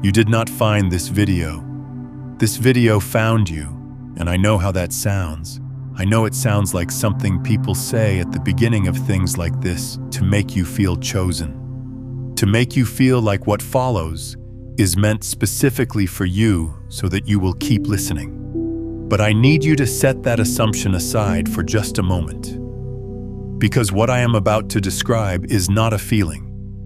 You did not find this video. This video found you, and I know how that sounds. I know it sounds like something people say at the beginning of things like this to make you feel chosen. To make you feel like what follows is meant specifically for you so that you will keep listening. But I need you to set that assumption aside for just a moment. Because what I am about to describe is not a feeling.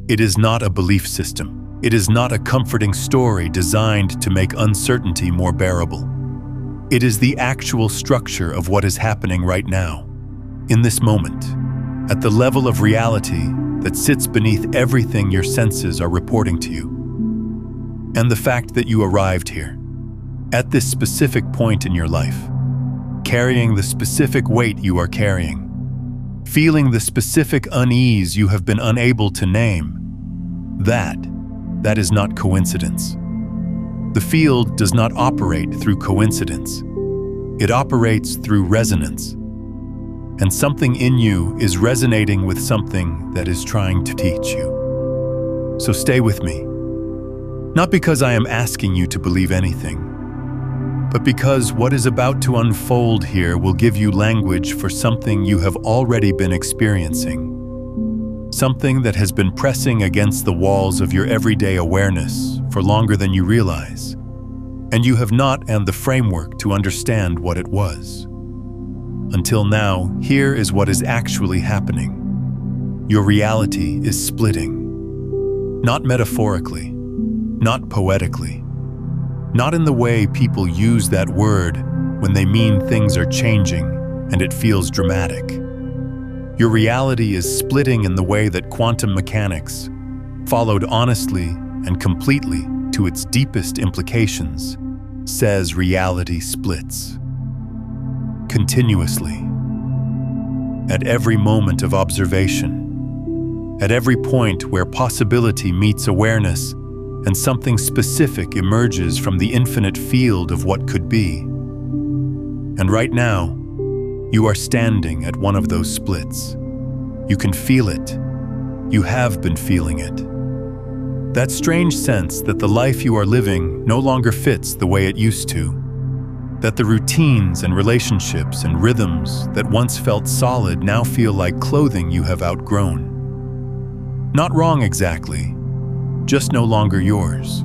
It is not a belief system. It is not a comforting story designed to make uncertainty more bearable. It is the actual structure of what is happening right now, in this moment, at the level of reality that sits beneath everything your senses are reporting to you. And the fact that you arrived here, at this specific point in your life, carrying the specific weight you are carrying, feeling the specific unease you have been unable to name, that is not coincidence. The field does not operate through coincidence. It operates through resonance. And something in you is resonating with something that is trying to teach you. So stay with me. Not because I am asking you to believe anything, but because what is about to unfold here will give you language for something you have already been experiencing. Something that has been pressing against the walls of your everyday awareness for longer than you realize, and you have not had the framework to understand what it was. Until now, here is what is actually happening. Your reality is splitting. Not metaphorically, not poetically, not in the way people use that word when they mean things are changing and it feels dramatic. Your reality is splitting in the way that quantum mechanics, followed honestly and completely to its deepest implications, says reality splits. Continuously. At every moment of observation. At every point where possibility meets awareness and something specific emerges from the infinite field of what could be. And right now, you are standing at one of those splits. You can feel it. You have been feeling it. That strange sense that the life you are living no longer fits the way it used to. That the routines and relationships and rhythms that once felt solid now feel like clothing you have outgrown. Not wrong exactly, just no longer yours.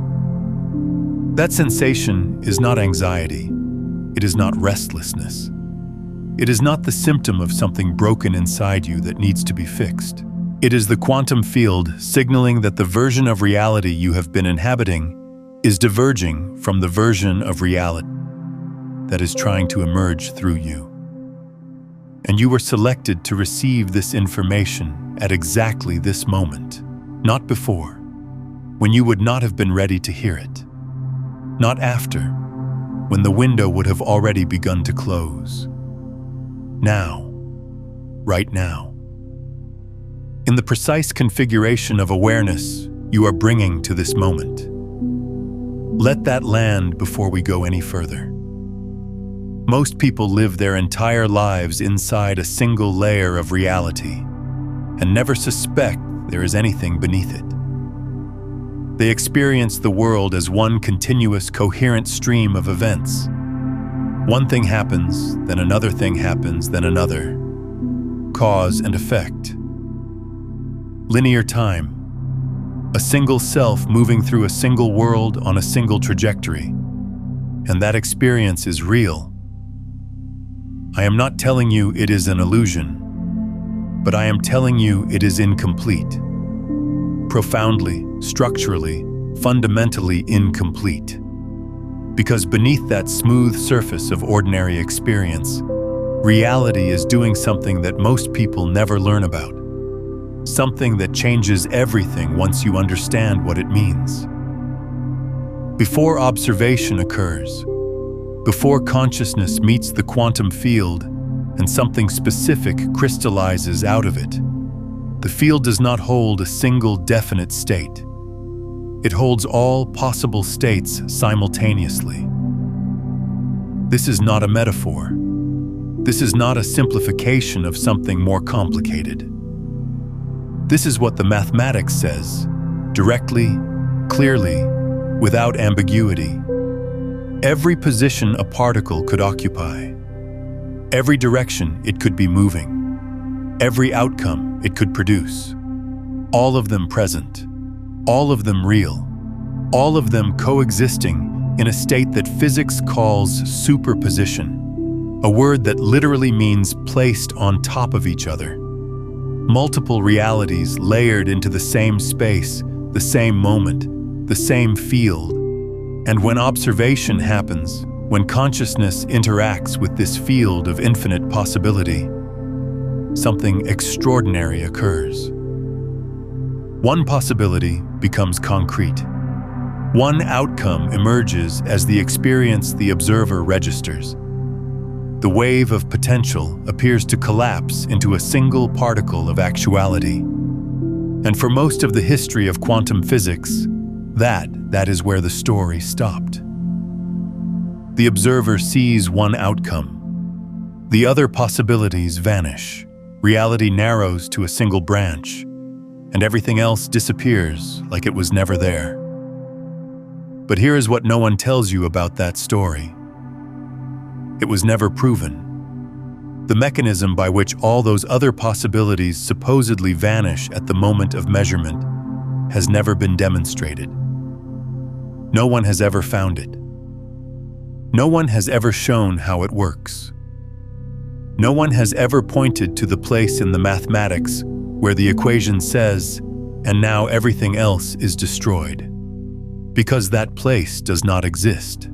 That sensation is not anxiety. It is not restlessness. It is not the symptom of something broken inside you that needs to be fixed. It is the quantum field signaling that the version of reality you have been inhabiting is diverging from the version of reality that is trying to emerge through you. And you were selected to receive this information at exactly this moment, not before, when you would not have been ready to hear it. Not after, when the window would have already begun to close. Now, right now. In the precise configuration of awareness you are bringing to this moment. Let that land before we go any further. Most people live their entire lives inside a single layer of reality and never suspect there is anything beneath it. They experience the world as one continuous, coherent stream of events. One thing happens, then another thing happens, then another. Cause and effect. Linear time. A single self moving through a single world on a single trajectory. And that experience is real. I am not telling you it is an illusion, but I am telling you it is incomplete. Profoundly, structurally, fundamentally incomplete. Because beneath that smooth surface of ordinary experience, reality is doing something that most people never learn about. Something that changes everything once you understand what it means. Before observation occurs, before consciousness meets the quantum field and something specific crystallizes out of it, the field does not hold a single definite state. It holds all possible states simultaneously. This is not a metaphor. This is not a simplification of something more complicated. This is what the mathematics says, directly, clearly, without ambiguity. Every position a particle could occupy, every direction it could be moving, every outcome it could produce, all of them present, all of them real, all of them coexisting in a state that physics calls superposition, a word that literally means placed on top of each other. Multiple realities layered into the same space, the same moment, the same field. And when observation happens, when consciousness interacts with this field of infinite possibility, something extraordinary occurs. One possibility becomes concrete. One outcome emerges as the experience the observer registers. The wave of potential appears to collapse into a single particle of actuality. And for most of the history of quantum physics, that is where the story stopped. The observer sees one outcome. The other possibilities vanish. Reality narrows to a single branch, and everything else disappears like it was never there. But here is what no one tells you about that story. It was never proven. The mechanism by which all those other possibilities supposedly vanish at the moment of measurement has never been demonstrated. No one has ever found it. No one has ever shown how it works. No one has ever pointed to the place in the mathematics where the equation says, and now everything else is destroyed, because that place does not exist.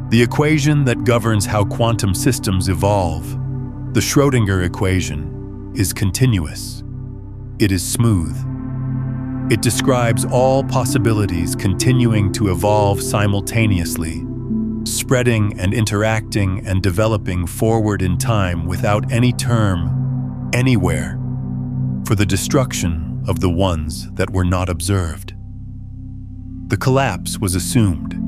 The equation that governs how quantum systems evolve, the Schrödinger equation, is continuous. It is smooth. It describes all possibilities continuing to evolve simultaneously, spreading and interacting and developing forward in time without any term, anywhere, for the destruction of the ones that were not observed. The collapse was assumed.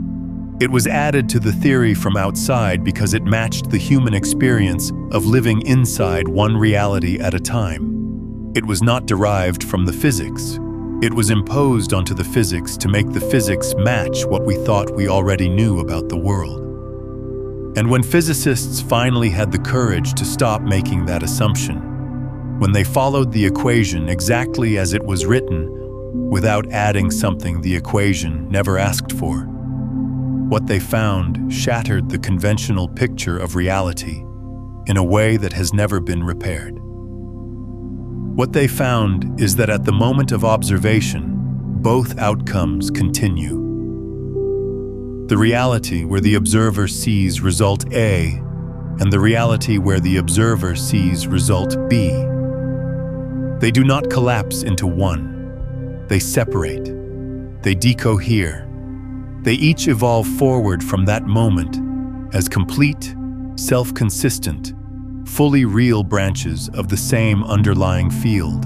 It was added to the theory from outside because it matched the human experience of living inside one reality at a time. It was not derived from the physics. It was imposed onto the physics to make the physics match what we thought we already knew about the world. And when physicists finally had the courage to stop making that assumption, when they followed the equation exactly as it was written, without adding something the equation never asked for, what they found shattered the conventional picture of reality in a way that has never been repaired. What they found is that at the moment of observation, both outcomes continue. The reality where the observer sees result A and the reality where the observer sees result B. They do not collapse into one. They separate. They decohere. They each evolve forward from that moment as complete, self-consistent, fully real branches of the same underlying field.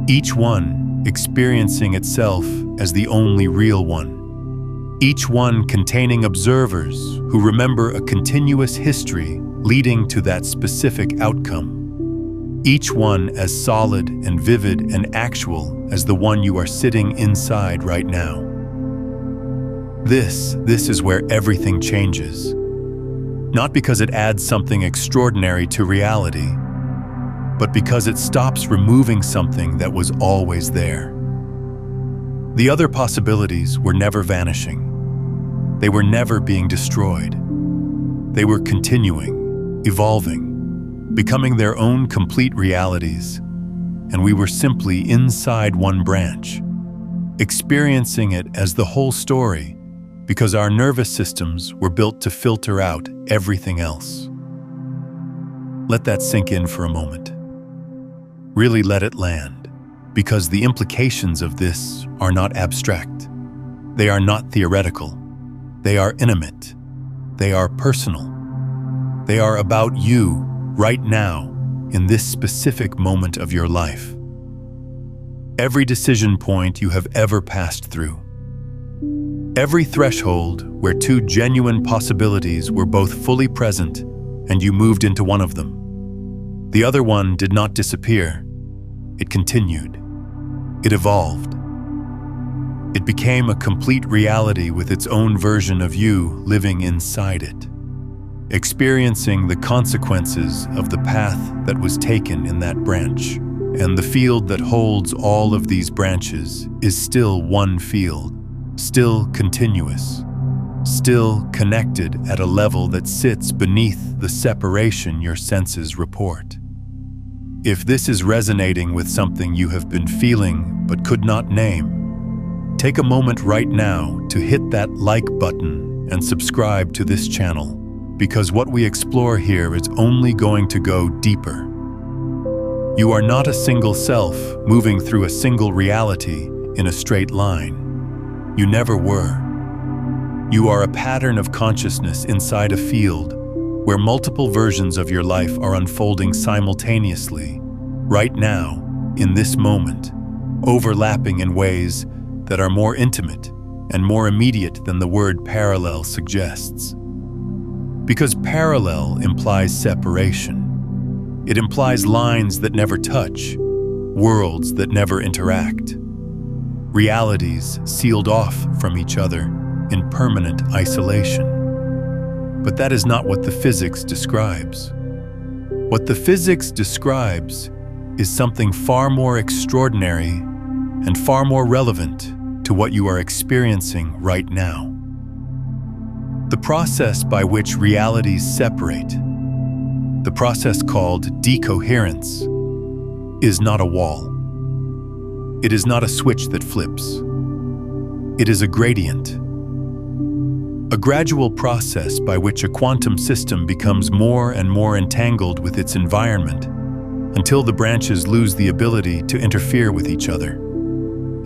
Each one experiencing itself as the only real one. Each one containing observers who remember a continuous history leading to that specific outcome. Each one as solid and vivid and actual as the one you are sitting inside right now. This is where everything changes. Not because it adds something extraordinary to reality, but because it stops removing something that was always there. The other possibilities were never vanishing. They were never being destroyed. They were continuing, evolving, becoming their own complete realities, and we were simply inside one branch, experiencing it as the whole story, because our nervous systems were built to filter out everything else. Let that sink in for a moment. Really let it land, because the implications of this are not abstract. They are not theoretical. They are intimate. They are personal. They are about you right now in this specific moment of your life. Every decision point you have ever passed through. Every threshold where two genuine possibilities were both fully present and you moved into one of them. The other one did not disappear. It continued. It evolved. It became a complete reality with its own version of you living inside it, experiencing the consequences of the path that was taken in that branch. And the field that holds all of these branches is still one field, still continuous, still connected at a level that sits beneath the separation your senses report. If this is resonating with something you have been feeling but could not name, take a moment right now to hit that like button and subscribe to this channel, because what we explore here is only going to go deeper. You are not a single self moving through a single reality in a straight line. You never were. You are a pattern of consciousness inside a field where multiple versions of your life are unfolding simultaneously, right now, in this moment, overlapping in ways that are more intimate and more immediate than the word parallel suggests. Because parallel implies separation. It implies lines that never touch, worlds that never interact, realities sealed off from each other in permanent isolation. But that is not what the physics describes. What the physics describes is something far more extraordinary and far more relevant to what you are experiencing right now. The process by which realities separate, the process called decoherence, is not a wall. It is not a switch that flips. It is a gradient. A gradual process by which a quantum system becomes more and more entangled with its environment until the branches lose the ability to interfere with each other.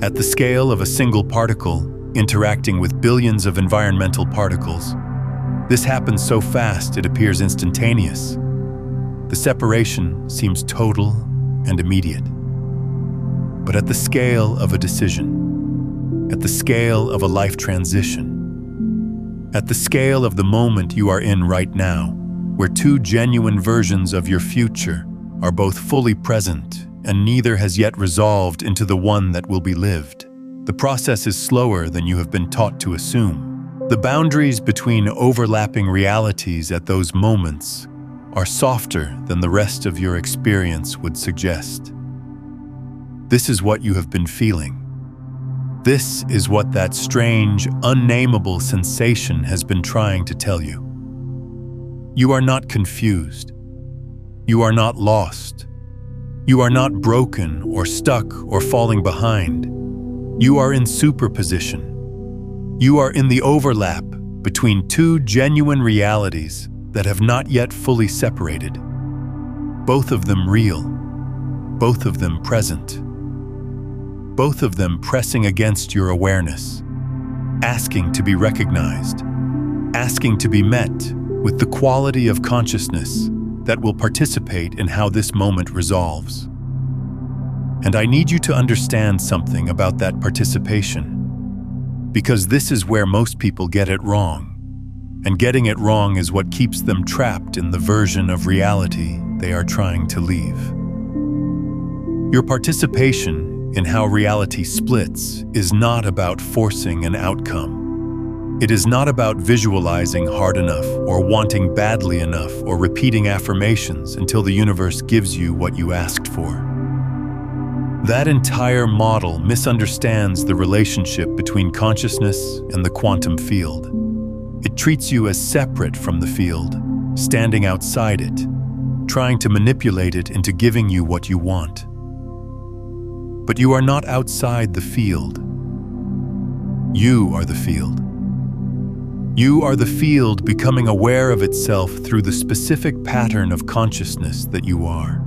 At the scale of a single particle interacting with billions of environmental particles, this happens so fast it appears instantaneous. The separation seems total and immediate. But at the scale of a decision, at the scale of a life transition, at the scale of the moment you are in right now, where two genuine versions of your future are both fully present and neither has yet resolved into the one that will be lived, the process is slower than you have been taught to assume. The boundaries between overlapping realities at those moments are softer than the rest of your experience would suggest. This is what you have been feeling. This is what that strange, unnameable sensation has been trying to tell you. You are not confused. You are not lost. You are not broken or stuck or falling behind. You are in superposition. You are in the overlap between two genuine realities that have not yet fully separated. Both of them real, both of them present, both of them pressing against your awareness, asking to be recognized, asking to be met with the quality of consciousness that will participate in how this moment resolves. And I need you to understand something about that participation, because this is where most people get it wrong. And getting it wrong is what keeps them trapped in the version of reality they are trying to leave. Your participation in how reality splits is not about forcing an outcome. It is not about visualizing hard enough or wanting badly enough or repeating affirmations until the universe gives you what you asked for. That entire model misunderstands the relationship between consciousness and the quantum field. It treats you as separate from the field, standing outside it, trying to manipulate it into giving you what you want. But you are not outside the field. You are the field. You are the field becoming aware of itself through the specific pattern of consciousness that you are.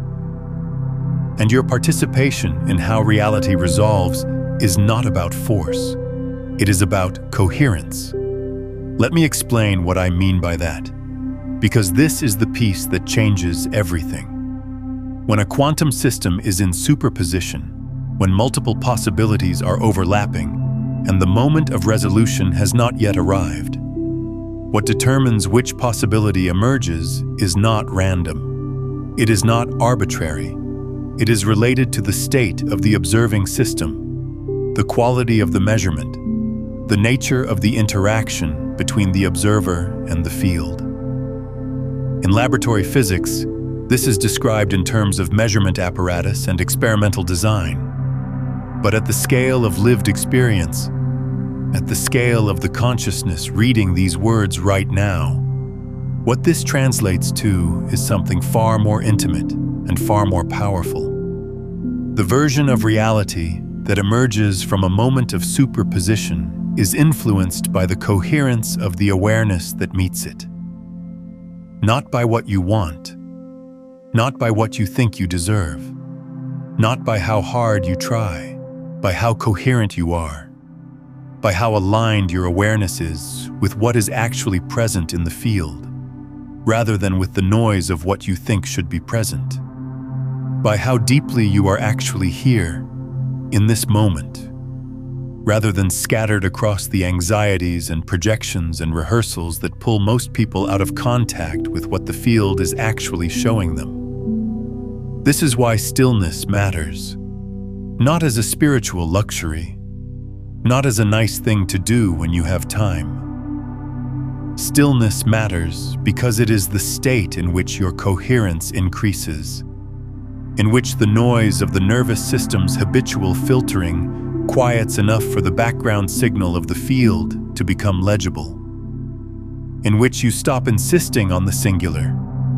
And your participation in how reality resolves is not about force. It is about coherence. Let me explain what I mean by that, because this is the piece that changes everything. When a quantum system is in superposition, when multiple possibilities are overlapping, and the moment of resolution has not yet arrived, what determines which possibility emerges is not random. It is not arbitrary. It is related to the state of the observing system, the quality of the measurement, the nature of the interaction between the observer and the field. In laboratory physics, this is described in terms of measurement apparatus and experimental design. But at the scale of lived experience, at the scale of the consciousness reading these words right now, what this translates to is something far more intimate and far more powerful. The version of reality that emerges from a moment of superposition is influenced by the coherence of the awareness that meets it. Not by what you want, not by what you think you deserve, not by how hard you try, by how coherent you are, by how aligned your awareness is with what is actually present in the field, rather than with the noise of what you think should be present, by how deeply you are actually here, in this moment, rather than scattered across the anxieties and projections and rehearsals that pull most people out of contact with what the field is actually showing them. This is why stillness matters, not as a spiritual luxury, not as a nice thing to do when you have time. Stillness matters because it is the state in which your coherence increases, in which the noise of the nervous system's habitual filtering quiets enough for the background signal of the field to become legible, in which you stop insisting on the singular,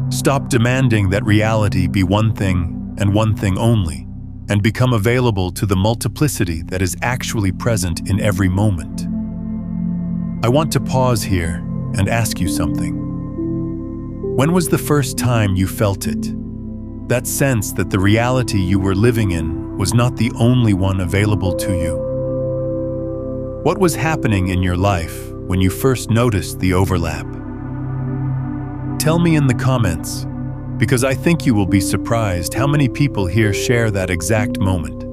stop demanding that reality be one thing and one thing only, and become available to the multiplicity that is actually present in every moment. I want to pause here and ask you something. When was the first time you felt it? That sense that the reality you were living in was not the only one available to you. What was happening in your life when you first noticed the overlap? Tell me in the comments, because I think you will be surprised how many people here share that exact moment.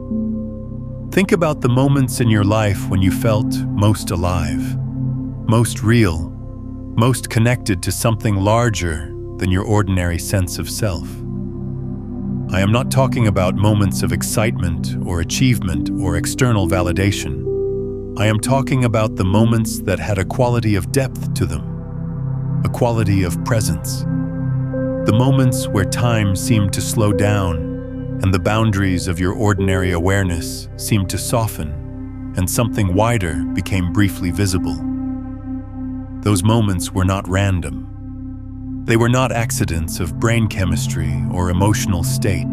Think about the moments in your life when you felt most alive, most real, most connected to something larger than your ordinary sense of self. I am not talking about moments of excitement or achievement or external validation. I am talking about the moments that had a quality of depth to them, a quality of presence. The moments where time seemed to slow down and the boundaries of your ordinary awareness seemed to soften and something wider became briefly visible. Those moments were not random. They were not accidents of brain chemistry or emotional state.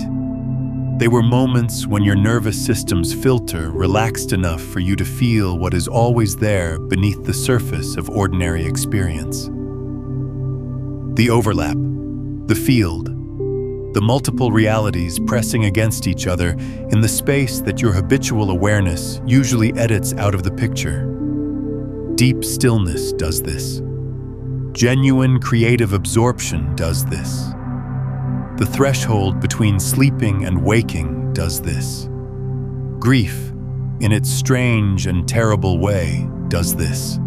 They were moments when your nervous system's filter relaxed enough for you to feel what is always there beneath the surface of ordinary experience. The overlap, the field, the multiple realities pressing against each other in the space that your habitual awareness usually edits out of the picture. Deep stillness does this. Genuine creative absorption does this. The threshold between sleeping and waking does this. Grief, in its strange and terrible way, does this.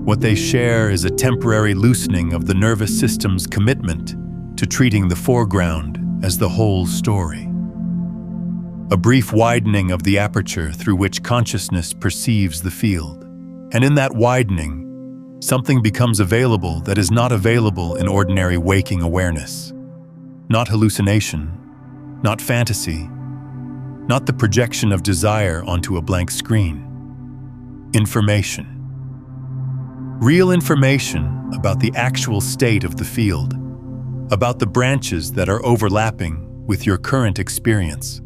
What they share is a temporary loosening of the nervous system's commitment to treating the foreground as the whole story. A brief widening of the aperture through which consciousness perceives the field. And in that widening, something becomes available that is not available in ordinary waking awareness. Not hallucination, not fantasy, not the projection of desire onto a blank screen. Information. Real information about the actual state of the field, about the branches that are overlapping with your current experience,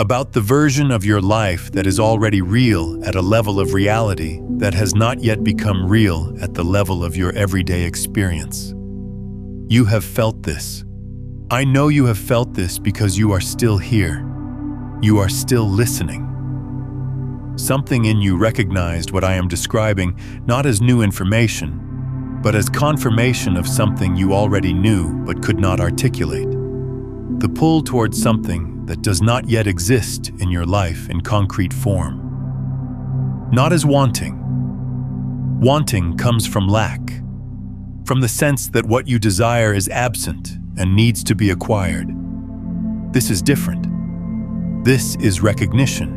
about the version of your life that is already real at a level of reality that has not yet become real at the level of your everyday experience. You have felt this. I know you have felt this because you are still here. You are still listening. Something in you recognized what I am describing not as new information, but as confirmation of something you already knew but could not articulate. The pull towards something that does not yet exist in your life in concrete form. Not as wanting. Wanting comes from lack, from the sense that what you desire is absent and needs to be acquired. This is different. This is recognition.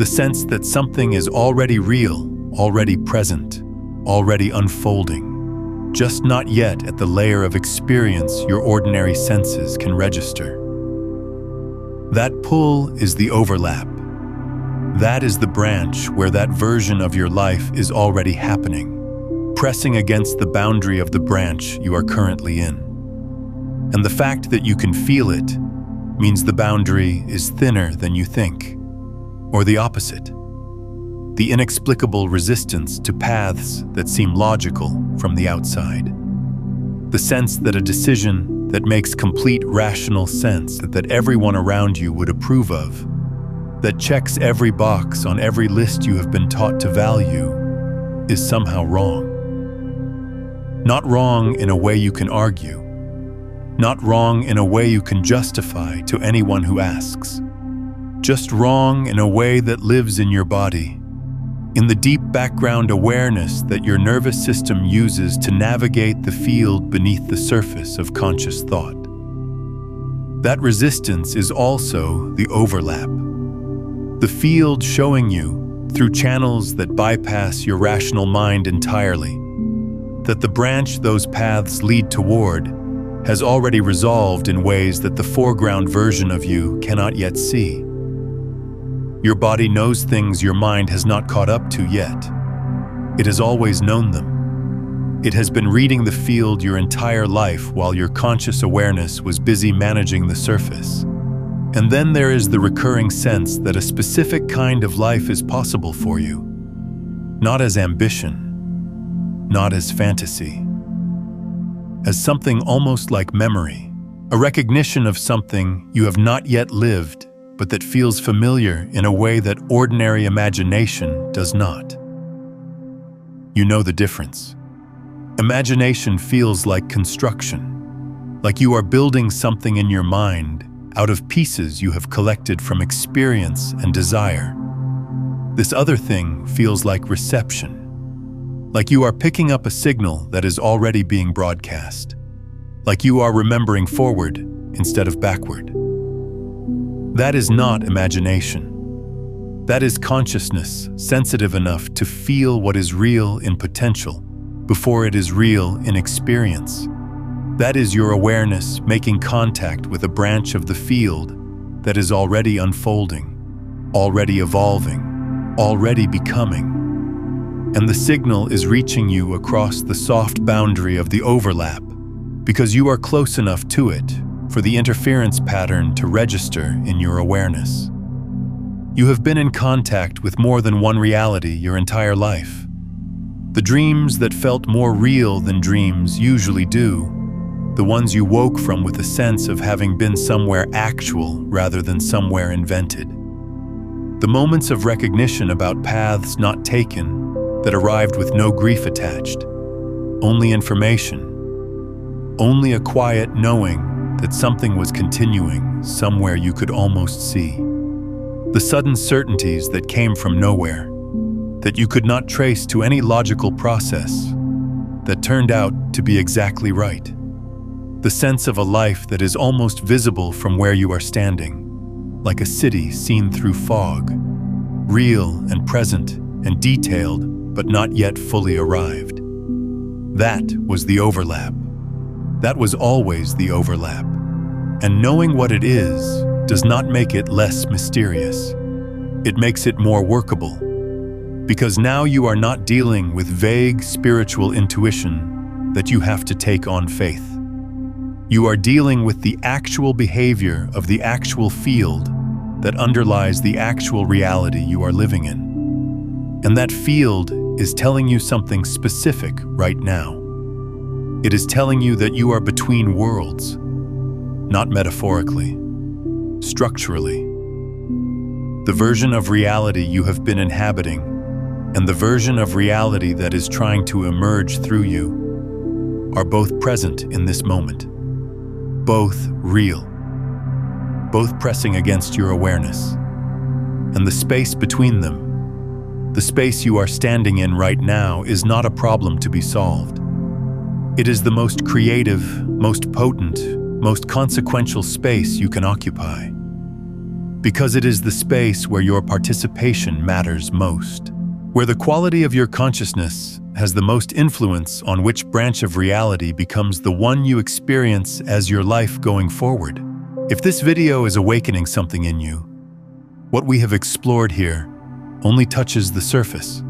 The sense that something is already real, already present, already unfolding, just not yet at the layer of experience your ordinary senses can register. That pull is the overlap. That is the branch where that version of your life is already happening, pressing against the boundary of the branch you are currently in. And the fact that you can feel it means the boundary is thinner than you think, or the opposite. The inexplicable resistance to paths that seem logical from the outside. The sense that a decision that makes complete rational sense that everyone around you would approve of, that checks every box on every list you have been taught to value, is somehow wrong. Not wrong in a way you can argue. Not wrong in a way you can justify to anyone who asks. Just wrong in a way that lives in your body, in the deep background awareness that your nervous system uses to navigate the field beneath the surface of conscious thought. That resistance is also the overlap. The field showing you, through channels that bypass your rational mind entirely, that the branch those paths lead toward has already resolved in ways that the foreground version of you cannot yet see. Your body knows things your mind has not caught up to yet. It has always known them. It has been reading the field your entire life while your conscious awareness was busy managing the surface. And then there is the recurring sense that a specific kind of life is possible for you, not as ambition, not as fantasy, as something almost like memory, a recognition of something you have not yet lived, but that feels familiar in a way that ordinary imagination does not. You know the difference. Imagination feels like construction, like you are building something in your mind out of pieces you have collected from experience and desire. This other thing feels like reception, like you are picking up a signal that is already being broadcast, like you are remembering forward instead of backward. That is not imagination. That is consciousness sensitive enough to feel what is real in potential before it is real in experience. That is your awareness making contact with a branch of the field that is already unfolding, already evolving, already becoming. And the signal is reaching you across the soft boundary of the overlap because you are close enough to it for the interference pattern to register in your awareness. You have been in contact with more than one reality your entire life. The dreams that felt more real than dreams usually do, the ones you woke from with a sense of having been somewhere actual rather than somewhere invented. The moments of recognition about paths not taken that arrived with no grief attached, only information, only a quiet knowing that something was continuing somewhere you could almost see. The sudden certainties that came from nowhere, that you could not trace to any logical process, that turned out to be exactly right. The sense of a life that is almost visible from where you are standing, like a city seen through fog, real and present and detailed, but not yet fully arrived. That was the overlap. That was always the overlap. And knowing what it is does not make it less mysterious. It makes it more workable. Because now you are not dealing with vague spiritual intuition that you have to take on faith. You are dealing with the actual behavior of the actual field that underlies the actual reality you are living in. And that field is telling you something specific right now. It is telling you that you are between worlds, not metaphorically, structurally. The version of reality you have been inhabiting and the version of reality that is trying to emerge through you are both present in this moment, both real, both pressing against your awareness. And the space between them, the space you are standing in right now, is not a problem to be solved. It is the most creative, most potent, most consequential space you can occupy. because it is the space where your participation matters most, where the quality of your consciousness has the most influence on which branch of reality becomes the one you experience as your life going forward. If this video is awakening something in you, what we have explored here only touches the surface.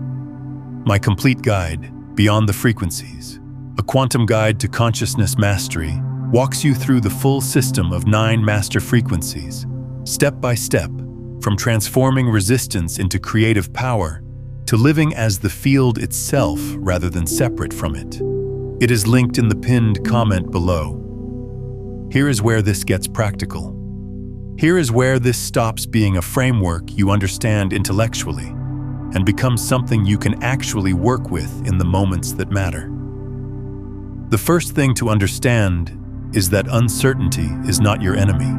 My complete guide, Beyond the Frequencies, a quantum guide to consciousness mastery, walks you through the full system of 9 master frequencies, step by step, from transforming resistance into creative power to living as the field itself rather than separate from it. It is linked in the pinned comment below. Here is where this gets practical. Here is where this stops being a framework you understand intellectually and becomes something you can actually work with in the moments that matter. The first thing to understand is that uncertainty is not your enemy.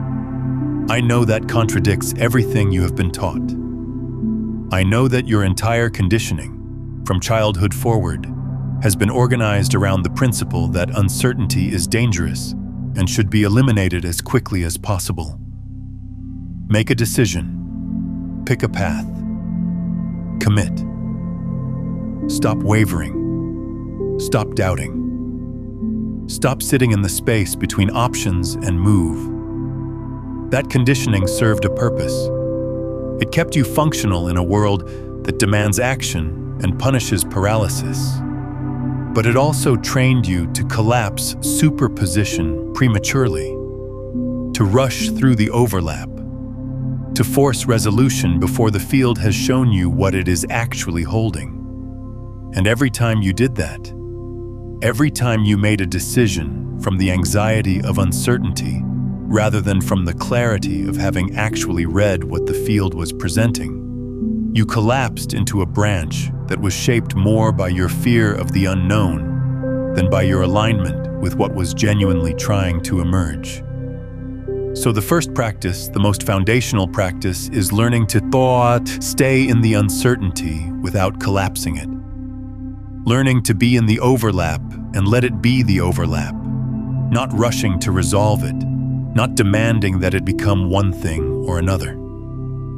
I know that contradicts everything you have been taught. I know that your entire conditioning, from childhood forward, has been organized around the principle that uncertainty is dangerous and should be eliminated as quickly as possible. Make a decision. Pick a path. Commit. Stop wavering. Stop doubting. Stop sitting in the space between options and move. That conditioning served a purpose. It kept you functional in a world that demands action and punishes paralysis. But it also trained you to collapse superposition prematurely, to rush through the overlap, to force resolution before the field has shown you what it is actually holding. And every time you did that, every time you made a decision from the anxiety of uncertainty rather than from the clarity of having actually read what the field was presenting, you collapsed into a branch that was shaped more by your fear of the unknown than by your alignment with what was genuinely trying to emerge. So the first practice, the most foundational practice, is learning to stay in the uncertainty without collapsing it. Learning to be in the overlap and let it be the overlap, not rushing to resolve it, not demanding that it become one thing or another,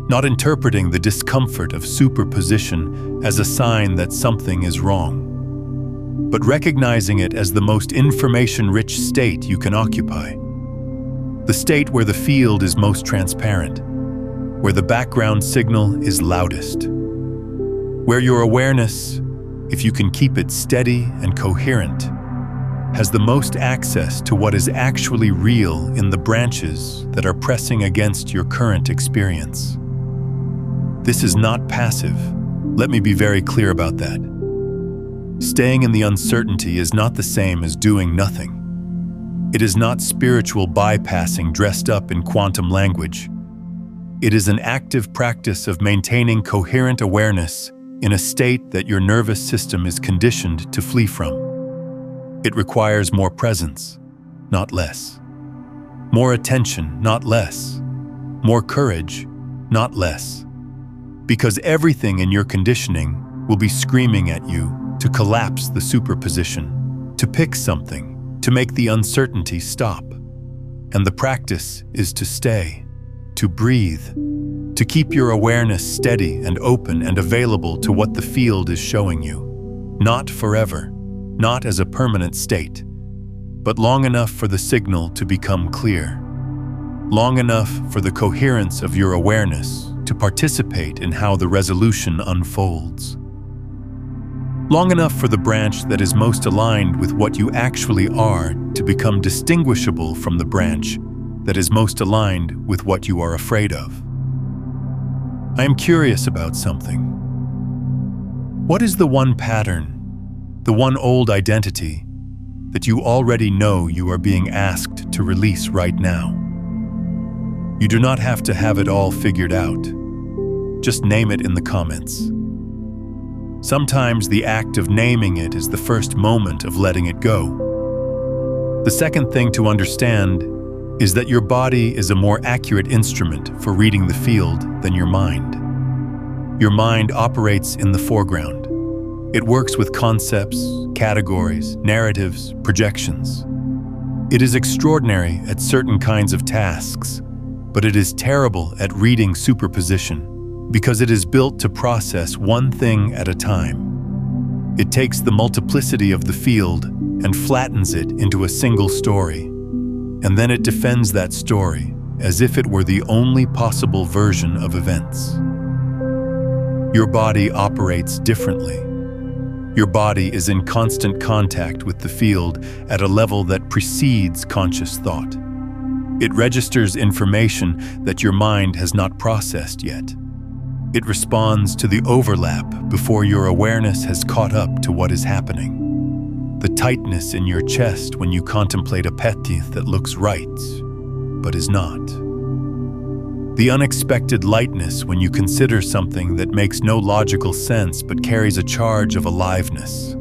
not interpreting the discomfort of superposition as a sign that something is wrong, but recognizing it as the most information-rich state you can occupy, the state where the field is most transparent, where the background signal is loudest, where your awareness, if you can keep it steady and coherent, has the most access to what is actually real in the branches that are pressing against your current experience. This is not passive. Let me be very clear about that. Staying in the uncertainty is not the same as doing nothing. It is not spiritual bypassing dressed up in quantum language. It is an active practice of maintaining coherent awareness in a state that your nervous system is conditioned to flee from. It requires more presence, not less. More attention, not less. More courage, not less. Because everything in your conditioning will be screaming at you to collapse the superposition, to pick something, to make the uncertainty stop. And the practice is to stay, to breathe, to keep your awareness steady and open and available to what the field is showing you. Not forever, not as a permanent state, but long enough for the signal to become clear. Long enough for the coherence of your awareness to participate in how the resolution unfolds. Long enough for the branch that is most aligned with what you actually are to become distinguishable from the branch that is most aligned with what you are afraid of. I am curious about something. What is the one pattern, the one old identity, that you already know you are being asked to release right now? You do not have to have it all figured out. Just name it in the comments. Sometimes the act of naming it is the first moment of letting it go. The second thing to understand is that your body is a more accurate instrument for reading the field than your mind. Your mind operates in the foreground. It works with concepts, categories, narratives, projections. It is extraordinary at certain kinds of tasks, but it is terrible at reading superposition because it is built to process one thing at a time. It takes the multiplicity of the field and flattens it into a single story, and then it defends that story as if it were the only possible version of events. Your body operates differently. Your body is in constant contact with the field at a level that precedes conscious thought. It registers information that your mind has not processed yet. It responds to the overlap before your awareness has caught up to what is happening. The tightness in your chest when you contemplate a petith that looks right, but is not. The unexpected lightness when you consider something that makes no logical sense but carries a charge of aliveness.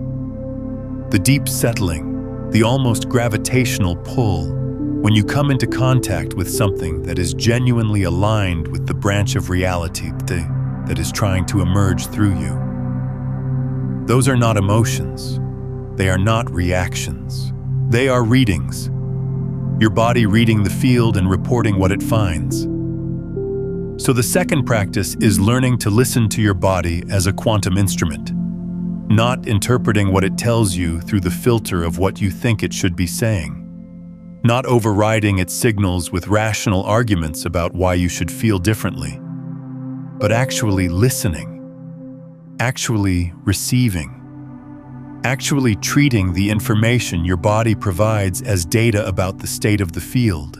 The deep settling, the almost gravitational pull, when you come into contact with something that is genuinely aligned with the branch of reality that is trying to emerge through you. Those are not emotions. They are not reactions. They are readings. Your body reading the field and reporting what it finds. So the second practice is learning to listen to your body as a quantum instrument, not interpreting what it tells you through the filter of what you think it should be saying, not overriding its signals with rational arguments about why you should feel differently, but actually listening, actually receiving, actually treating the information your body provides as data about the state of the field.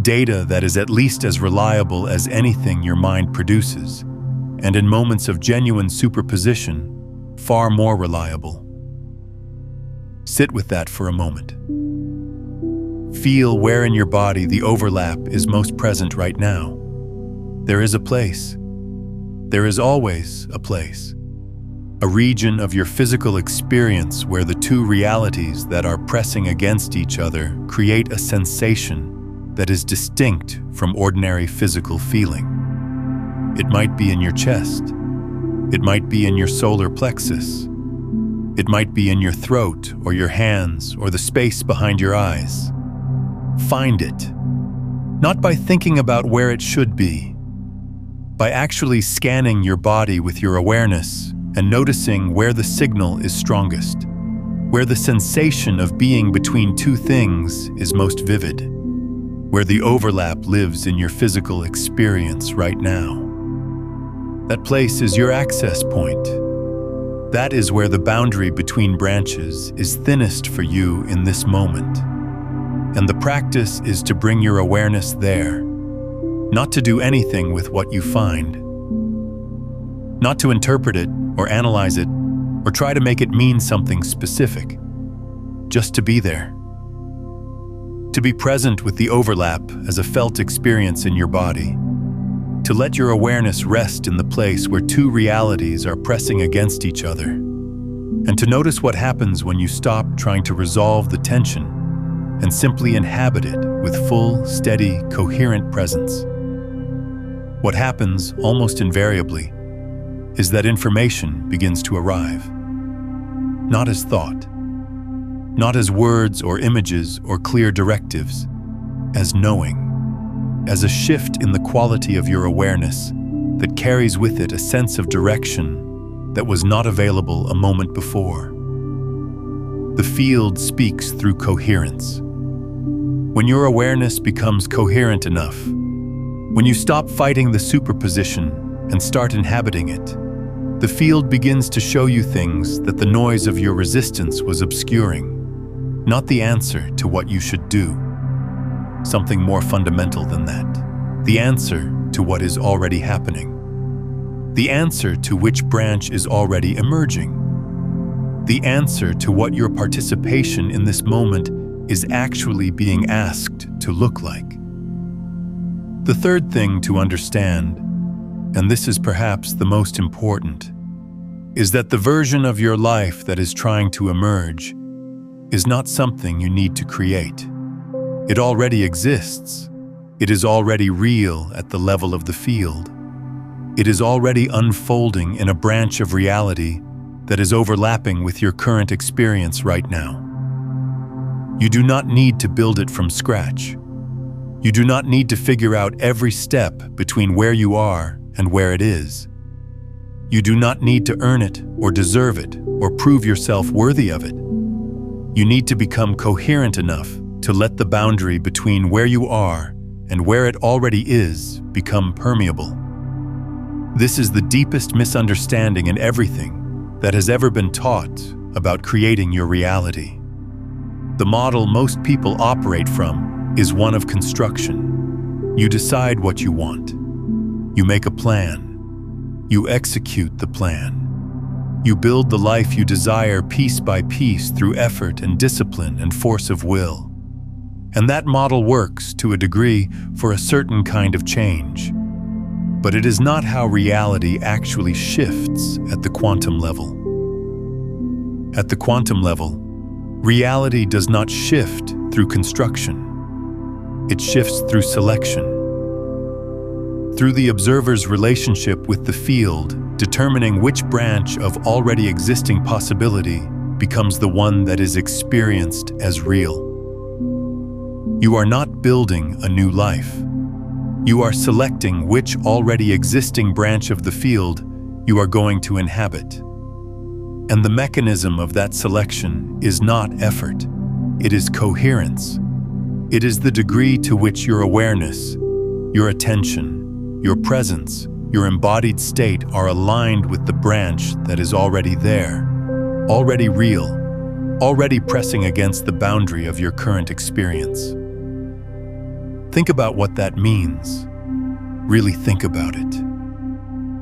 Data that is at least as reliable as anything your mind produces, and in moments of genuine superposition, far more reliable. Sit with that for a moment. Feel where in your body the overlap is most present right now. There is a place. There is always a place. A region of your physical experience where the two realities that are pressing against each other create a sensation that is distinct from ordinary physical feeling. It might be in your chest. It might be in your solar plexus. It might be in your throat or your hands or the space behind your eyes. Find it, not by thinking about where it should be, by actually scanning your body with your awareness and noticing where the signal is strongest, where the sensation of being between two things is most vivid, where the overlap lives in your physical experience right now. That place is your access point. That is where the boundary between branches is thinnest for you in this moment. And the practice is to bring your awareness there, not to do anything with what you find, not to interpret it or analyze it or try to make it mean something specific, just to be there. To be present with the overlap as a felt experience in your body. To let your awareness rest in the place where two realities are pressing against each other. And to notice what happens when you stop trying to resolve the tension and simply inhabit it with full, steady, coherent presence. What happens, almost invariably, is that information begins to arrive. Not as thought. Not as words or images or clear directives, as knowing, as a shift in the quality of your awareness that carries with it a sense of direction that was not available a moment before. The field speaks through coherence. When your awareness becomes coherent enough, when you stop fighting the superposition and start inhabiting it, the field begins to show you things that the noise of your resistance was obscuring. Not the answer to what you should do. Something more fundamental than that. The answer to what is already happening. The answer to which branch is already emerging. The answer to what your participation in this moment is actually being asked to look like. The third thing to understand, and this is perhaps the most important, is that the version of your life that is trying to emerge is not something you need to create. It already exists. It is already real at the level of the field. It is already unfolding in a branch of reality that is overlapping with your current experience right now. You do not need to build it from scratch. You do not need to figure out every step between where you are and where it is. You do not need to earn it or deserve it or prove yourself worthy of it. You need to become coherent enough to let the boundary between where you are and where it already is become permeable. This is the deepest misunderstanding in everything that has ever been taught about creating your reality. The model most people operate from is one of construction. You decide what you want. You make a plan. You execute the plan. You build the life you desire piece by piece through effort and discipline and force of will. And that model works, to a degree, for a certain kind of change. But it is not how reality actually shifts at the quantum level. At the quantum level, reality does not shift through construction. It shifts through selection. Through the observer's relationship with the field, determining which branch of already existing possibility becomes the one that is experienced as real. You are not building a new life. You are selecting which already existing branch of the field you are going to inhabit. And the mechanism of that selection is not effort. It is coherence. It is the degree to which your awareness, your attention, your presence, your embodied state are aligned with the branch that is already there, already real, already pressing against the boundary of your current experience. Think about what that means. Really think about it.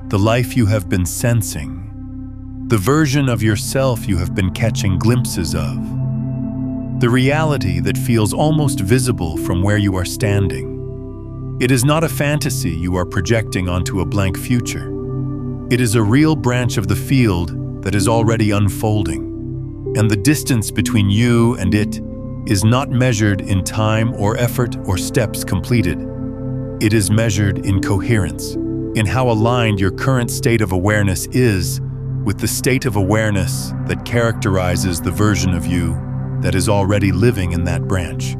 The life you have been sensing, the version of yourself you have been catching glimpses of, the reality that feels almost visible from where you are standing. It is not a fantasy you are projecting onto a blank future. It is a real branch of the field that is already unfolding, and the distance between you and it is not measured in time or effort or steps completed. It is measured in coherence, in how aligned your current state of awareness is with the state of awareness that characterizes the version of you that is already living in that branch.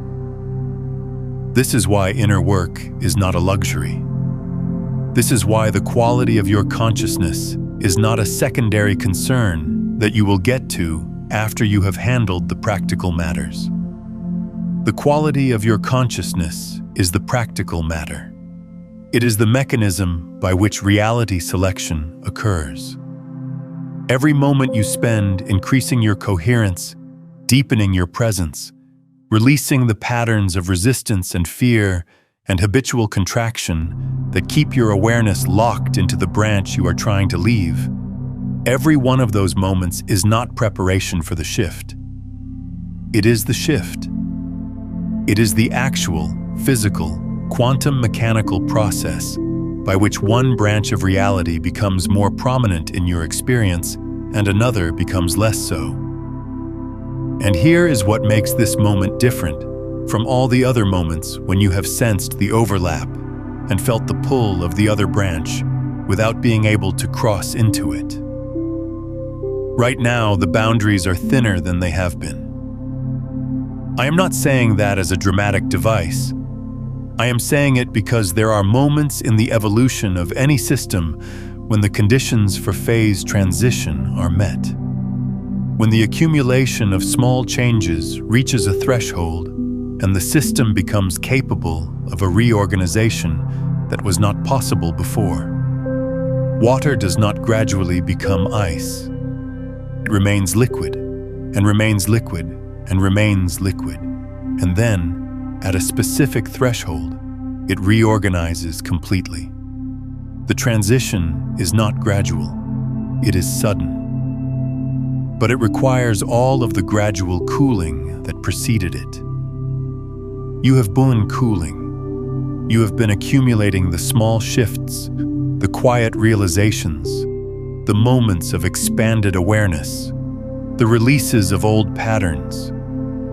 This is why inner work is not a luxury. This is why the quality of your consciousness is not a secondary concern that you will get to after you have handled the practical matters. The quality of your consciousness is the practical matter. It is the mechanism by which reality selection occurs. Every moment you spend increasing your coherence, deepening your presence, releasing the patterns of resistance and fear and habitual contraction that keep your awareness locked into the branch you are trying to leave, every one of those moments is not preparation for the shift. It is the shift. It is the actual, physical, quantum mechanical process by which one branch of reality becomes more prominent in your experience and another becomes less so. And here is what makes this moment different from all the other moments when you have sensed the overlap and felt the pull of the other branch without being able to cross into it. Right now, the boundaries are thinner than they have been. I am not saying that as a dramatic device. I am saying it because there are moments in the evolution of any system when the conditions for phase transition are met. When the accumulation of small changes reaches a threshold and the system becomes capable of a reorganization that was not possible before. Water does not gradually become ice. It remains liquid, and remains liquid, and remains liquid. And then, at a specific threshold, it reorganizes completely. The transition is not gradual. It is sudden. But it requires all of the gradual cooling that preceded it. You have been cooling. You have been accumulating the small shifts, the quiet realizations, the moments of expanded awareness, the releases of old patterns,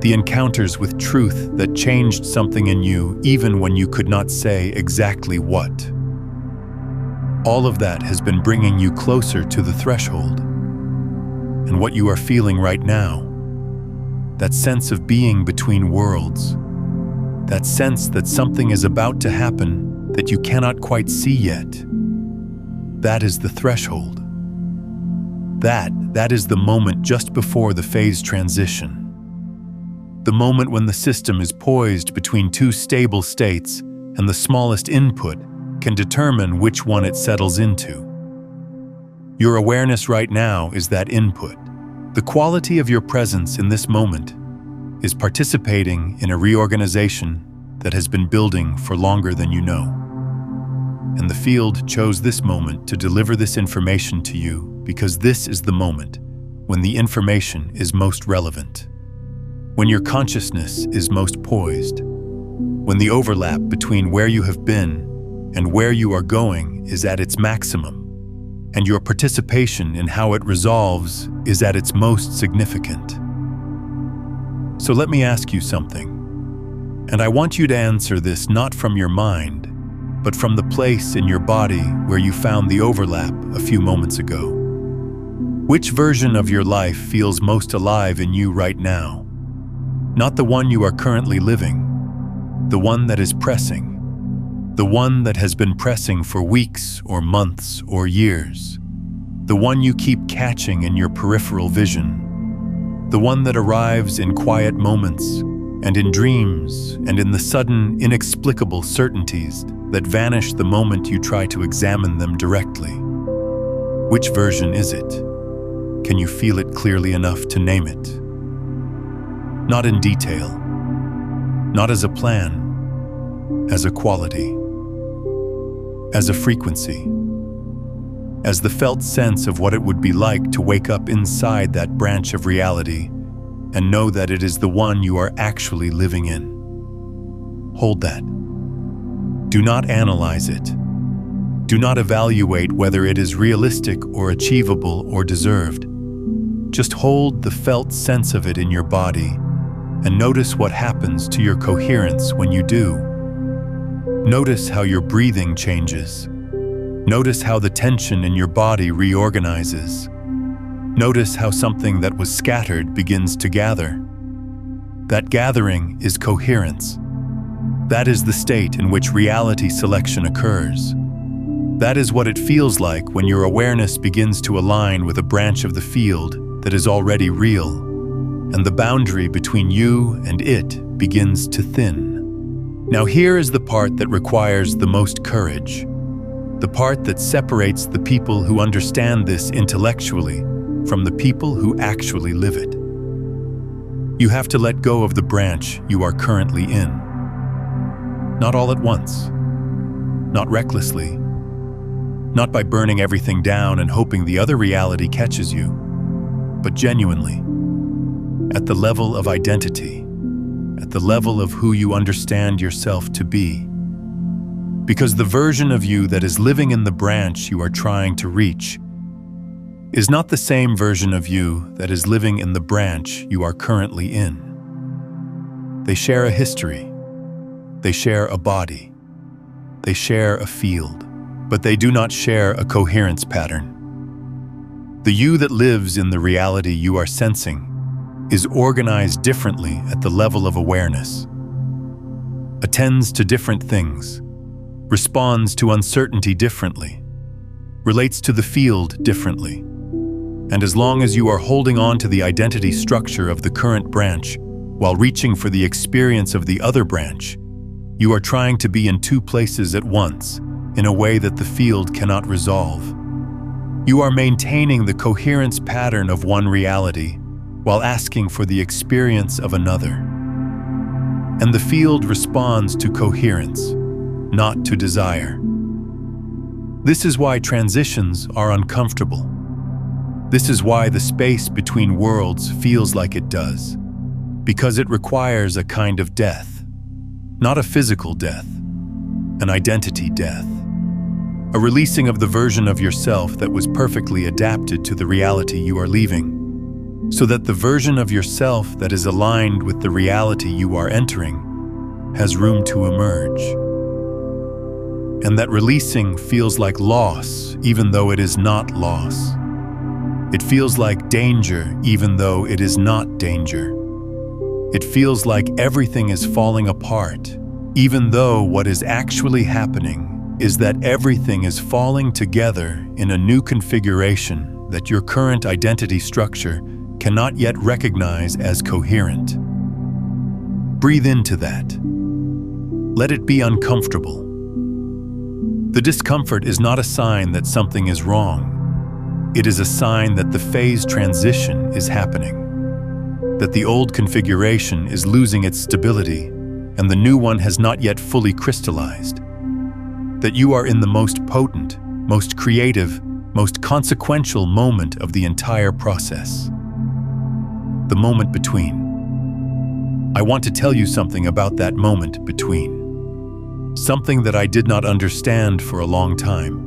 the encounters with truth that changed something in you even when you could not say exactly what. All of that has been bringing you closer to the threshold. And what you are feeling right now, that sense of being between worlds, that sense that something is about to happen that you cannot quite see yet. That is the threshold. That is the moment just before the phase transition. The moment when the system is poised between two stable states and the smallest input can determine which one it settles into. Your awareness right now is that input. The quality of your presence in this moment is participating in a reorganization that has been building for longer than you know. And the field chose this moment to deliver this information to you because this is the moment when the information is most relevant, when your consciousness is most poised, when the overlap between where you have been and where you are going is at its maximum, and your participation in how it resolves is at its most significant. So let me ask you something, and I want you to answer this not from your mind, but from the place in your body where you found the overlap a few moments ago. Which version of your life feels most alive in you right now? Not the one you are currently living, the one that is pressing, the one that has been pressing for weeks or months or years, the one you keep catching in your peripheral vision, the one that arrives in quiet moments and in dreams and in the sudden, inexplicable certainties that vanish the moment you try to examine them directly. Which version is it? Can you feel it clearly enough to name it? Not in detail, not as a plan, as a quality, as a frequency, as the felt sense of what it would be like to wake up inside that branch of reality and know that it is the one you are actually living in. Hold that. Do not analyze it. Do not evaluate whether it is realistic or achievable or deserved. Just hold the felt sense of it in your body and notice what happens to your coherence when you do. Notice how your breathing changes. Notice how the tension in your body reorganizes. Notice how something that was scattered begins to gather. That gathering is coherence. That is the state in which reality selection occurs. That is what it feels like when your awareness begins to align with a branch of the field that is already real, and the boundary between you and it begins to thin. Now here is the part that requires the most courage, the part that separates the people who understand this intellectually from the people who actually live it. You have to let go of the branch you are currently in. Not all at once, not recklessly, not by burning everything down and hoping the other reality catches you, but genuinely, at the level of identity, at the level of who you understand yourself to be. Because the version of you that is living in the branch you are trying to reach is not the same version of you that is living in the branch you are currently in. They share a history. They share a body. They share a field. But they do not share a coherence pattern. The you that lives in the reality you are sensing is organized differently at the level of awareness, attends to different things, responds to uncertainty differently, relates to the field differently. And as long as you are holding on to the identity structure of the current branch while reaching for the experience of the other branch, you are trying to be in two places at once in a way that the field cannot resolve. You are maintaining the coherence pattern of one reality while asking for the experience of another. And the field responds to coherence, not to desire. This is why transitions are uncomfortable. This is why the space between worlds feels like it does, because it requires a kind of death, not a physical death, an identity death, a releasing of the version of yourself that was perfectly adapted to the reality you are leaving, so that the version of yourself that is aligned with the reality you are entering has room to emerge. And that releasing feels like loss, even though it is not loss. It feels like danger, even though it is not danger. It feels like everything is falling apart, even though what is actually happening is that everything is falling together in a new configuration that your current identity structure cannot yet recognize as coherent. Breathe into that. Let it be uncomfortable. The discomfort is not a sign that something is wrong. It is a sign that the phase transition is happening, that the old configuration is losing its stability and the new one has not yet fully crystallized, that you are in the most potent, most creative, most consequential moment of the entire process. The moment between. I want to tell you something about that moment between. Something that I did not understand for a long time,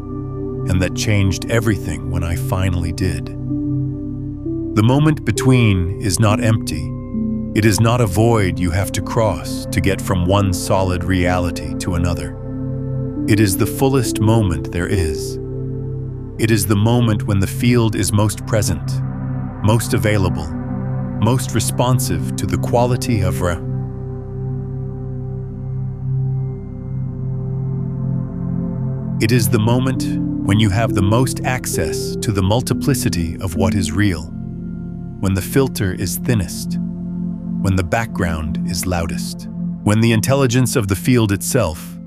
and that changed everything when I finally did. The moment between is not empty. It is not a void you have to cross to get from one solid reality to another. It is the fullest moment there is. It is the moment when the field is most present, most available, most responsive to the quality of It is the moment when you have the most access to the multiplicity of what is real, when the filter is thinnest, when the background is loudest, when the intelligence of the field itself,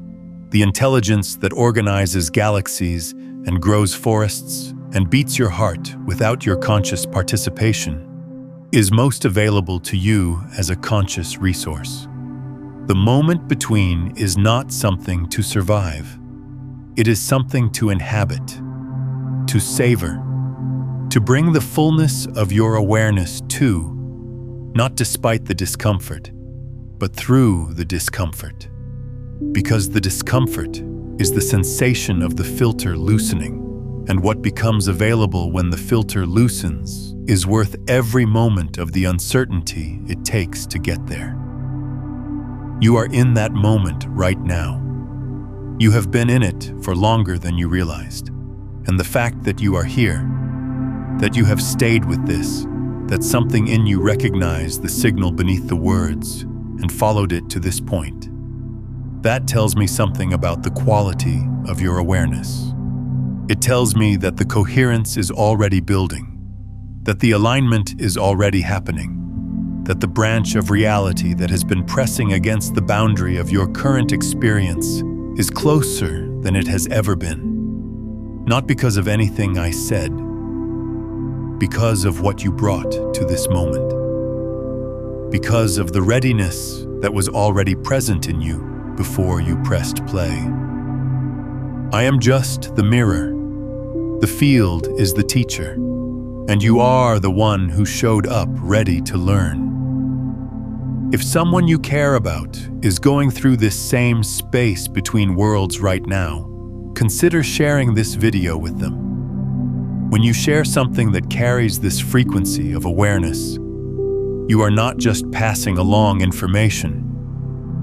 the intelligence that organizes galaxies and grows forests and beats your heart without your conscious participation, is most available to you as a conscious resource. The moment between is not something to survive. It is something to inhabit, to savor, to bring the fullness of your awareness to, not despite the discomfort, but through the discomfort. Because the discomfort is the sensation of the filter loosening, and what becomes available when the filter loosens is worth every moment of the uncertainty it takes to get there. You are in that moment right now. You have been in it for longer than you realized, and the fact that you are here, that you have stayed with this, that something in you recognized the signal beneath the words and followed it to this point, that tells me something about the quality of your awareness. It tells me that the coherence is already building, that the alignment is already happening, that the branch of reality that has been pressing against the boundary of your current experience is closer than it has ever been. Not because of anything I said, because of what you brought to this moment. Because of the readiness that was already present in you before you pressed play. I am just the mirror. The field is the teacher, and you are the one who showed up ready to learn. If someone you care about is going through this same space between worlds right now, consider sharing this video with them. When you share something that carries this frequency of awareness, you are not just passing along information.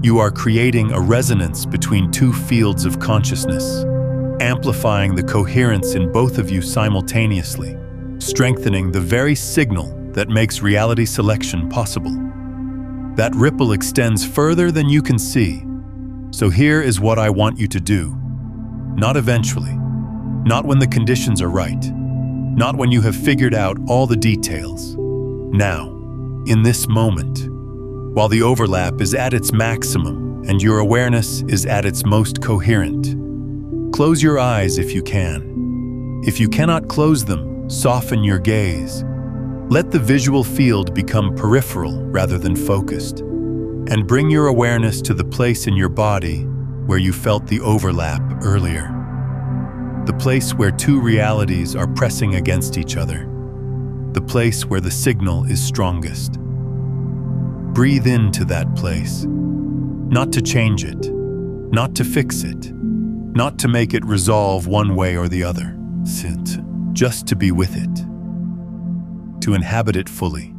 You are creating a resonance between two fields of consciousness, amplifying the coherence in both of you simultaneously, strengthening the very signal that makes reality selection possible. That ripple extends further than you can see. So here is what I want you to do. Not eventually, not when the conditions are right, not when you have figured out all the details. Now, in this moment, while the overlap is at its maximum and your awareness is at its most coherent, close your eyes if you can. If you cannot close them, soften your gaze. Let the visual field become peripheral rather than focused, and bring your awareness to the place in your body where you felt the overlap earlier. The place where two realities are pressing against each other. The place where the signal is strongest. Breathe into that place, not to change it, not to fix it, not to make it resolve one way or the other, just to be with it, to inhabit it fully,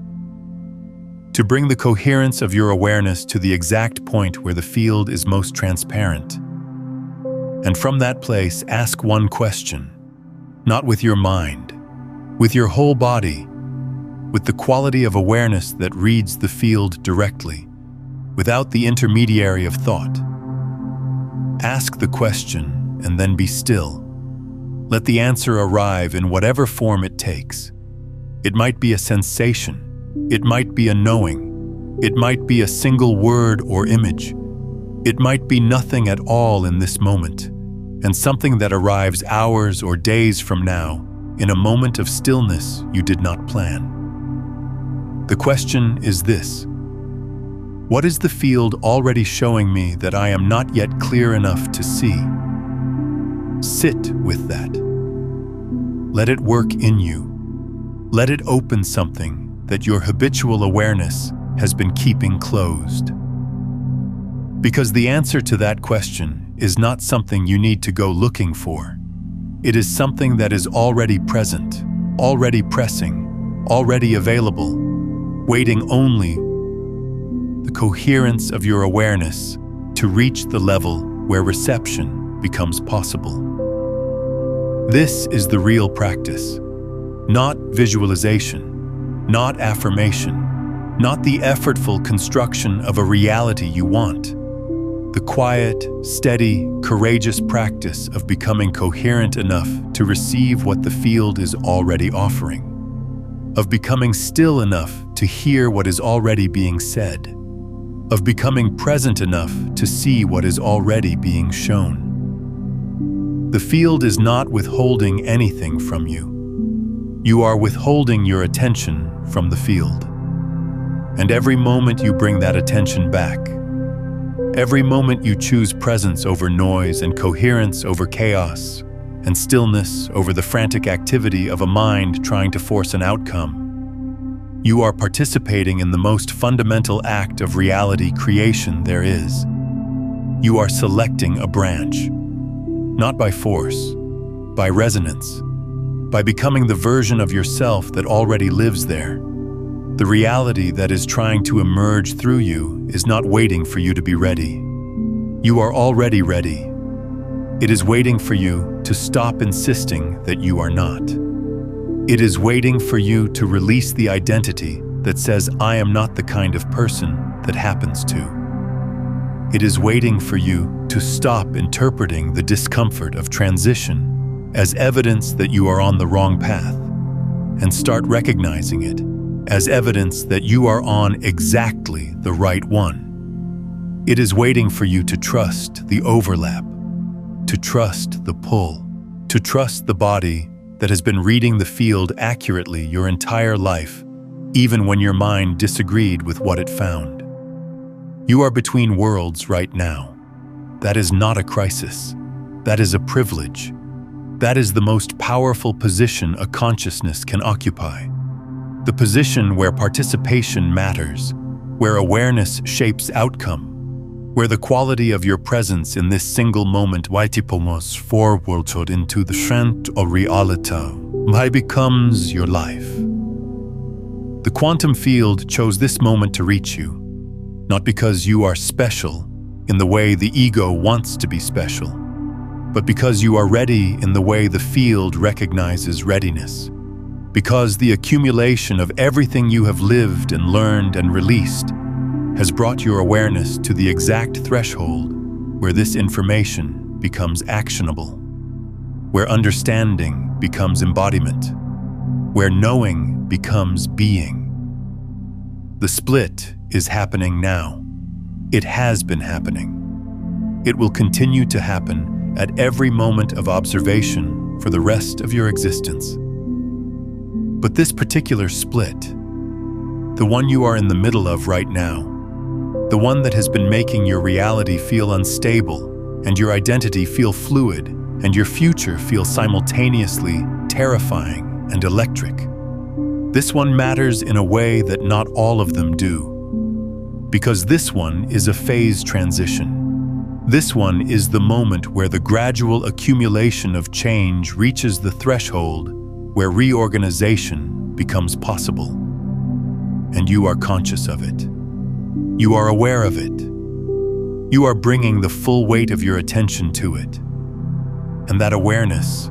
to bring the coherence of your awareness to the exact point where the field is most transparent. And from that place, ask one question, not with your mind, with your whole body. with the quality of awareness that reads the field directly, without the intermediary of thought. Ask the question and then be still. Let the answer arrive in whatever form it takes. It might be a sensation. It might be a knowing. It might be a single word or image. It might be nothing at all in this moment, and something that arrives hours or days from now in a moment of stillness you did not plan. The question is this: what is the field already showing me that I am not yet clear enough to see? Sit with that. Let it work in you. Let it open something that your habitual awareness has been keeping closed. Because the answer to that question is not something you need to go looking for. It is something that is already present, already pressing, already available, waiting only the coherence of your awareness to reach the level where reception becomes possible. This is the real practice, not visualization, not affirmation, not the effortful construction of a reality you want. The quiet, steady, courageous practice of becoming coherent enough to receive what the field is already offering, of becoming still enough to hear what is already being said, of becoming present enough to see what is already being shown. The field is not withholding anything from you. You are withholding your attention from the field. And every moment you bring that attention back, every moment you choose presence over noise and coherence over chaos, and stillness over the frantic activity of a mind trying to force an outcome, you are participating in the most fundamental act of reality creation there is. You are selecting a branch, not by force, by resonance, by becoming the version of yourself that already lives there. The reality that is trying to emerge through you is not waiting for you to be ready. You are already ready. It is waiting for you to stop insisting that you are not. It is waiting for you to release the identity that says, I am not the kind of person that happens to. It is waiting for you to stop interpreting the discomfort of transition as evidence that you are on the wrong path, and start recognizing it as evidence that you are on exactly the right one. It is waiting for you to trust the overlap, to trust the pull, to trust the body that has been reading the field accurately your entire life, even when your mind disagreed with what it found. You are between worlds right now. That is not a crisis. That is a privilege. That is the most powerful position a consciousness can occupy. The position where participation matters, where awareness shapes outcome, where the quality of your presence in this single moment waitipomos forwarded into the front of reality becomes your life. The quantum field chose this moment to reach you, not because you are special in the way the ego wants to be special, but because you are ready in the way the field recognizes readiness. Because the accumulation of everything you have lived and learned and released has brought your awareness to the exact threshold where this information becomes actionable, where understanding becomes embodiment, where knowing becomes being. The split is happening now. It has been happening. It will continue to happen at every moment of observation for the rest of your existence. But this particular split, the one you are in the middle of right now, the one that has been making your reality feel unstable and your identity feel fluid and your future feel simultaneously terrifying and electric, this one matters in a way that not all of them do. Because this one is a phase transition. This one is the moment where the gradual accumulation of change reaches the threshold where reorganization becomes possible. And you are conscious of it. You are aware of it. You are bringing the full weight of your attention to it. And that awareness,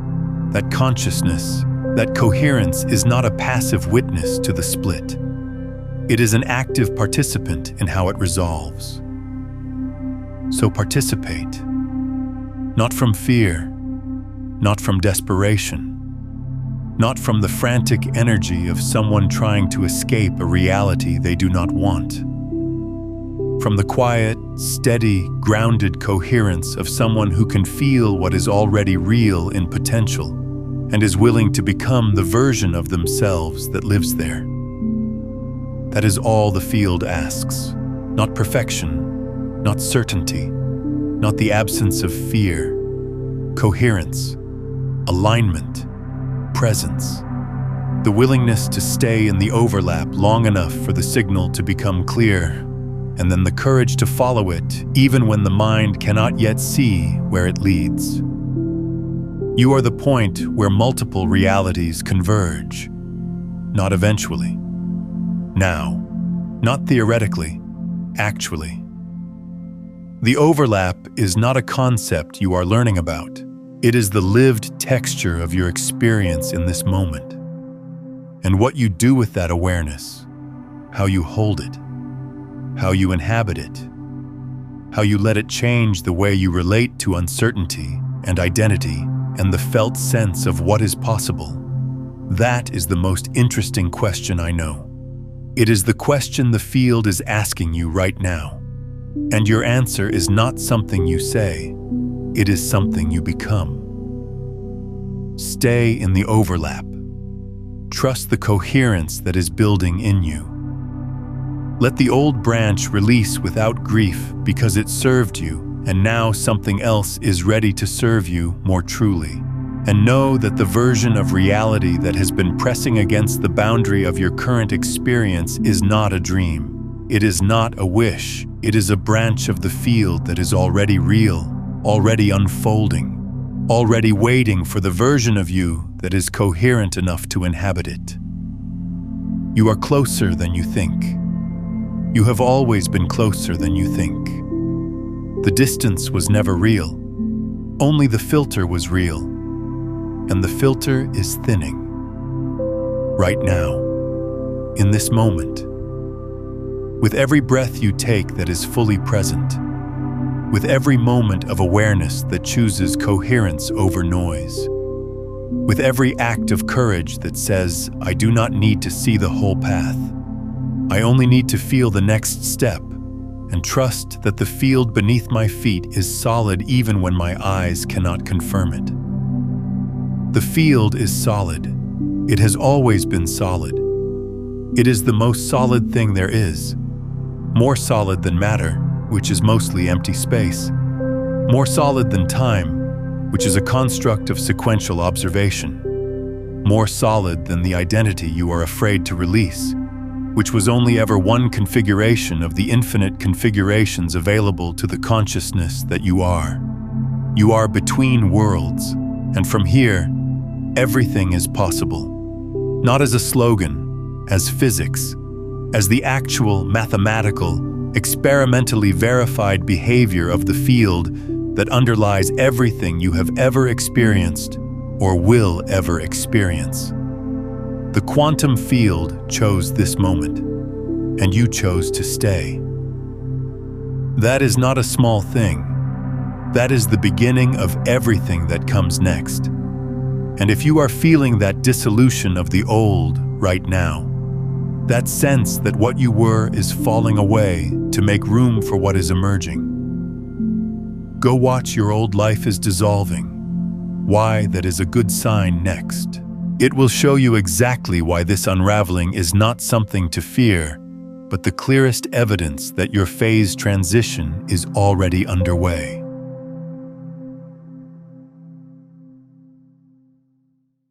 that consciousness, that coherence is not a passive witness to the split. It is an active participant in how it resolves. So participate, not from fear, not from desperation, not from the frantic energy of someone trying to escape a reality they do not want. From the quiet, steady, grounded coherence of someone who can feel what is already real in potential and is willing to become the version of themselves that lives there. That is all the field asks, not perfection, not certainty, not the absence of fear. Coherence, alignment, presence, the willingness to stay in the overlap long enough for the signal to become clear, and then the courage to follow it even when the mind cannot yet see where it leads. You are the point where multiple realities converge, not eventually. Now, not theoretically, actually. The overlap is not a concept you are learning about. It is the lived texture of your experience in this moment. And what you do with that awareness, how you hold it, how you inhabit it, how you let it change the way you relate to uncertainty and identity and the felt sense of what is possible. That is the most interesting question I know. It is the question the field is asking you right now. And your answer is not something you say, it is something you become. Stay in the overlap. Trust the coherence that is building in you. Let the old branch release without grief because it served you, and now something else is ready to serve you more truly. And know that the version of reality that has been pressing against the boundary of your current experience is not a dream. It is not a wish. It is a branch of the field that is already real, already unfolding, already waiting for the version of you that is coherent enough to inhabit it. You are closer than you think. You have always been closer than you think. The distance was never real. Only the filter was real. And the filter is thinning. Right now, in this moment. With every breath you take that is fully present. With every moment of awareness that chooses coherence over noise. With every act of courage that says, I do not need to see the whole path. I only need to feel the next step and trust that the field beneath my feet is solid even when my eyes cannot confirm it. The field is solid. It has always been solid. It is the most solid thing there is. More solid than matter, which is mostly empty space. More solid than time, which is a construct of sequential observation. More solid than the identity you are afraid to release, which was only ever one configuration of the infinite configurations available to the consciousness that you are. You are between worlds, and from here, everything is possible. Not as a slogan, as physics, as the actual mathematical, experimentally verified behavior of the field that underlies everything you have ever experienced or will ever experience. The quantum field chose this moment, and you chose to stay. That is not a small thing. That is the beginning of everything that comes next. And if you are feeling that dissolution of the old right now, that sense that what you were is falling away to make room for what is emerging, go watch your old life is dissolving. Why that is a good sign next. It will show you exactly why this unraveling is not something to fear, but the clearest evidence that your phase transition is already underway.